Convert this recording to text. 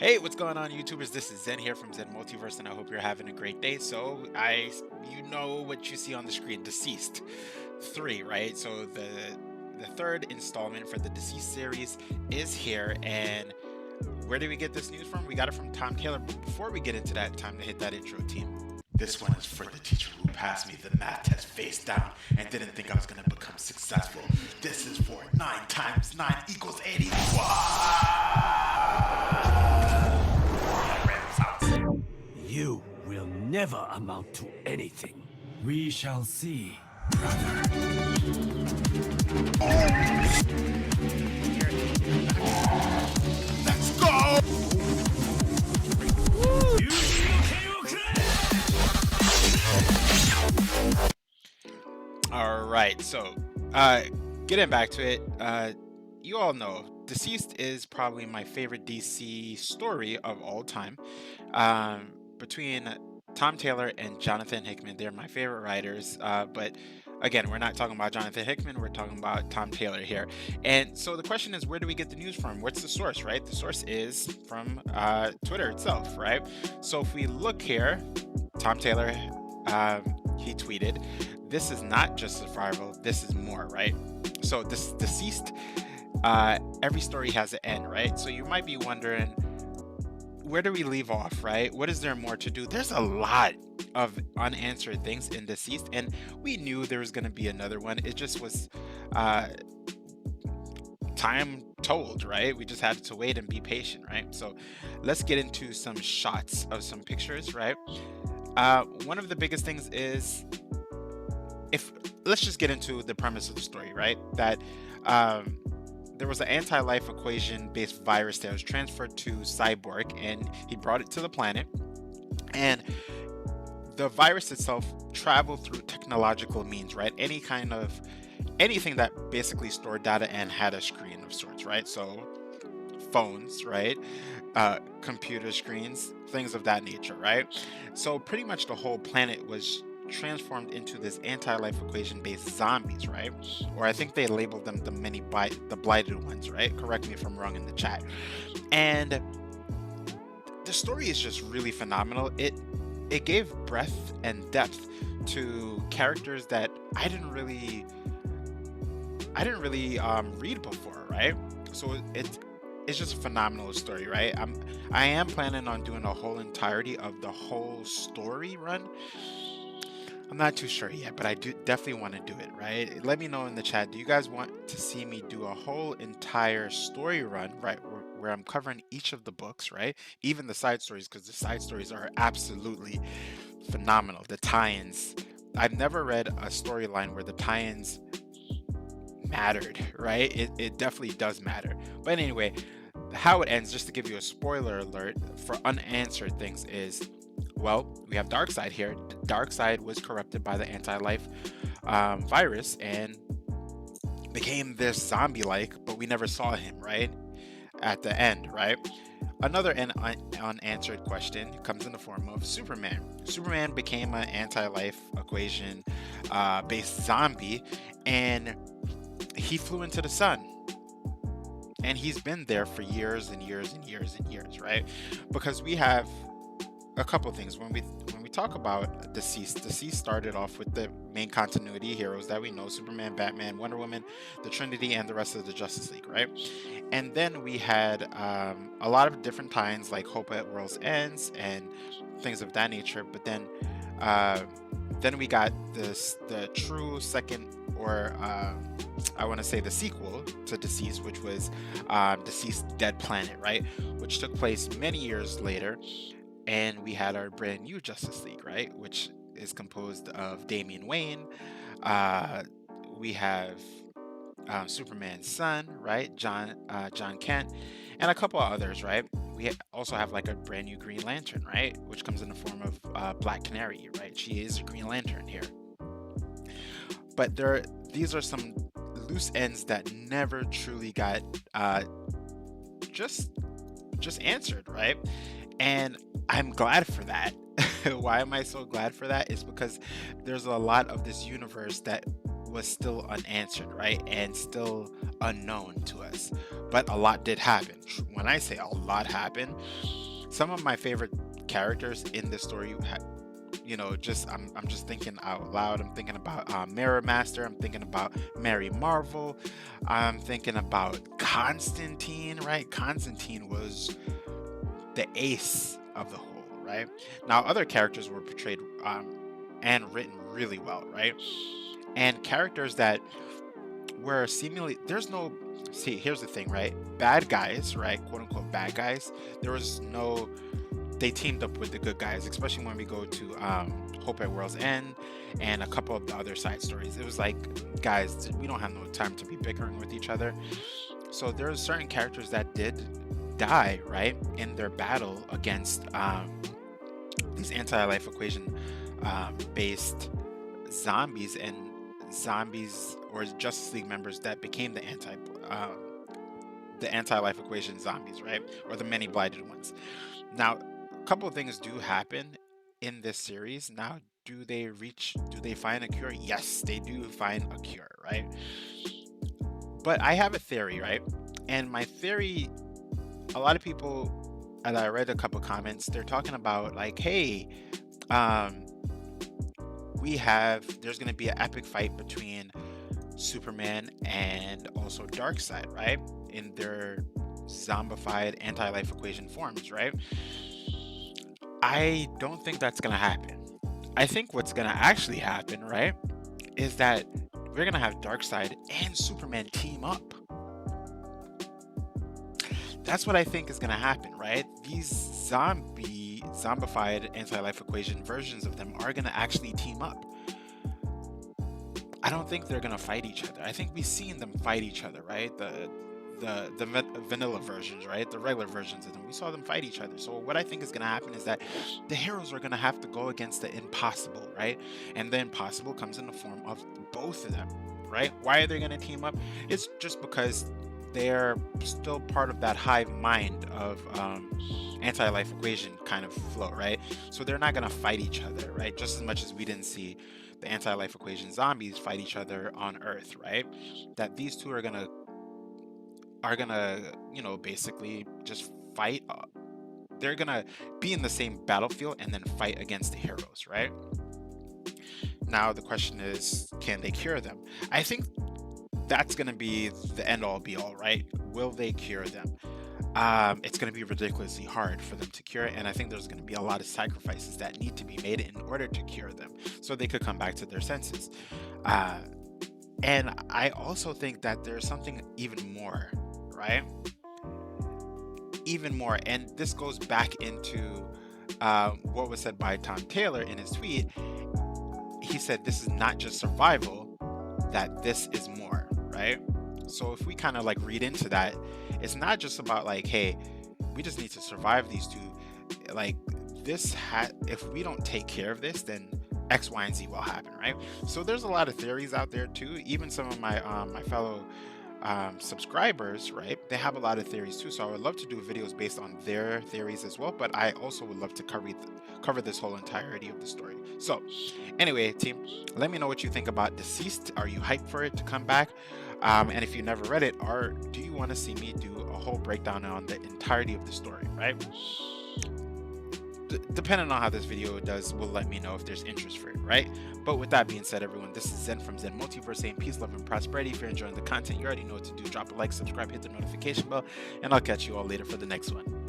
Hey, what's going on, YouTubers? This is Zen here from Zen Multiverse, and I hope you're having a great day. You know what you see on the screen, Deceased 3, right? So the third installment for the Deceased series is here, and where did we get this news from? We got it from Tom Taylor. But before we get into that, time to hit that intro, team. This one is for the teacher who passed me the math test face down and didn't think I was gonna become successful. This is for 9 times 9 equals 81. You will never amount to anything. We shall see. Let's go! All right, so getting back to it, you all know Deceased is probably my favorite DC story of all time. Between Tom Taylor and Jonathan Hickman, they're my favorite writers. But again, we're not talking about Jonathan Hickman, we're talking about Tom Taylor here. And so the question is, where do we get the news from? What's the source, right? The source is from Twitter itself, right? So if we look here, Tom Taylor, he tweeted, "This is not just survival, this is more," right? So this Deceased, every story has an end, right? So you might be wondering, where do we leave off, right? What is there more to do? There's a lot of unanswered things in Deceased, and we knew there was going to be another one. It just was time told, right? We just had to wait and be patient, right? So let's get into some shots of some pictures, right? One of the biggest things is, if let's just get into the premise of the story, right? That there was an anti-life equation-based virus that was transferred to Cyborg, and he brought it to the planet. And the virus itself traveled through technological means, right? Anything that basically stored data and had a screen of sorts, right? So phones, right? Computer screens, things of that nature, right? So pretty much the whole planet was transformed into this anti-life equation based zombies, right? Or I think they labeled them the blighted ones, right? Correct me if I'm wrong in the chat. And the story is just really phenomenal. It gave breadth and depth to characters that I didn't really read before, right? So it's just a phenomenal story, right? I am planning on doing a whole entirety of the whole story run. I'm not too sure yet, but I do definitely want to do it, right? Let me know in the chat. Do you guys want to see me do a whole entire story run, right? Where I'm covering each of the books, right? Even the side stories, because the side stories are absolutely phenomenal. The tie-ins. I've never read a storyline where the tie-ins mattered, right? It definitely does matter. But anyway, how it ends, just to give you a spoiler alert for unanswered things, is, well, we have Darkseid here. Darkseid was corrupted by the anti-life virus and became this zombie-like, but we never saw him, right? At the end, right? Another unanswered question comes in the form of Superman. Superman became an anti-life equation based zombie, and he flew into the sun. And he's been there for years and years and years and years, right? Because we have a couple things when we talk about Deceased started off with the main continuity heroes that we know: Superman, Batman, Wonder Woman, the Trinity, and the rest of the Justice League, right? And then we had a lot of different times, like Hope at World's Ends and things of that nature. But then we got the true second, or I want to say the sequel to Deceased, which was Deceased Dead Planet, right? Which took place many years later. And we had our brand new Justice League, right? Which is composed of Damian Wayne. We have Superman's son, right? John Kent, and a couple of others, right? We also have like a brand new Green Lantern, right? Which comes in the form of Black Canary, right? She is a Green Lantern here. But these are some loose ends that never truly got just answered, right? And I'm glad for that. Why am I so glad for that? Is because there's a lot of this universe that was still unanswered, right? And still unknown to us. But a lot did happen. When I say a lot happened, some of my favorite characters in this story, just I'm just thinking out loud. I'm thinking about Mirror Master. I'm thinking about Mary Marvel. I'm thinking about Constantine, right? Constantine was the ace of the whole, right? Now, other characters were portrayed and written really well, right? And characters that were seemingly see, here's the thing, right? Bad guys, right? Quote unquote bad guys. There was no They teamed up with the good guys, especially when we go to Hope at World's End and a couple of the other side stories. It was like, guys, we don't have no time to be bickering with each other. So there's certain characters that did die, right, in their battle against these anti-life equation based zombies and zombies or Justice League members that became the anti-life equation zombies, right, or the many blighted ones. Now, a couple of things do happen in this series. Now, do they find a cure? Yes, they do find a cure, right? But I have a theory, right? And my theory, a lot of people, and I read a couple comments, they're talking about like, hey, there's going to be an epic fight between Superman and also Darkseid, right? In their zombified anti-life equation forms, right? I don't think that's going to happen. I think what's going to actually happen, right, is that we're going to have Darkseid and Superman team up. That's what I think is going to happen, right? These zombified anti-life equation versions of them are going to actually team up. I don't think they're going to fight each other. I think we've seen them fight each other, right? The vanilla versions, right? The regular versions of them. We saw them fight each other. So what I think is going to happen is that the heroes are going to have to go against the impossible, right? And the impossible comes in the form of both of them, right? Why are they going to team up? It's just because they're still part of that hive mind of anti-life equation kind of flow, right? So they're not going to fight each other, right? Just as much as we didn't see the anti-life equation zombies fight each other on Earth, right? That these two are gonna basically just fight. They're gonna be in the same battlefield and then fight against the heroes, right? Now the question is, can they cure them? I think that's gonna be the end all be all, right? Will they cure them? It's going to be ridiculously hard for them to cure, and I think there's going to be a lot of sacrifices that need to be made in order to cure them so they could come back to their senses. And I also think that there's something even more, right? Even more, and this goes back into what was said by Tom Taylor in his tweet. He said this is not just survival, that this is more, right? So if we kind of like read into that, it's not just about like, hey, we just need to survive these two. Like if we don't take care of this, then X, Y, and Z will happen, right? So there's a lot of theories out there too. Even some of my my fellow subscribers, right? They have a lot of theories too. So I would love to do videos based on their theories as well. But I also would love to cover this whole entirety of the story. So anyway, team, let me know what you think about Deceased. Are you hyped for it to come back? And if you never read it, do you want to see me do a whole breakdown on the entirety of the story, right? Depending on how this video does, will let me know if there's interest for it, right? But with that being said, everyone, this is Zen from Zen Multiverse saying peace, love, and prosperity. If you're enjoying the content, you already know what to do. Drop a like, subscribe, hit the notification bell, and I'll catch you all later for the next one.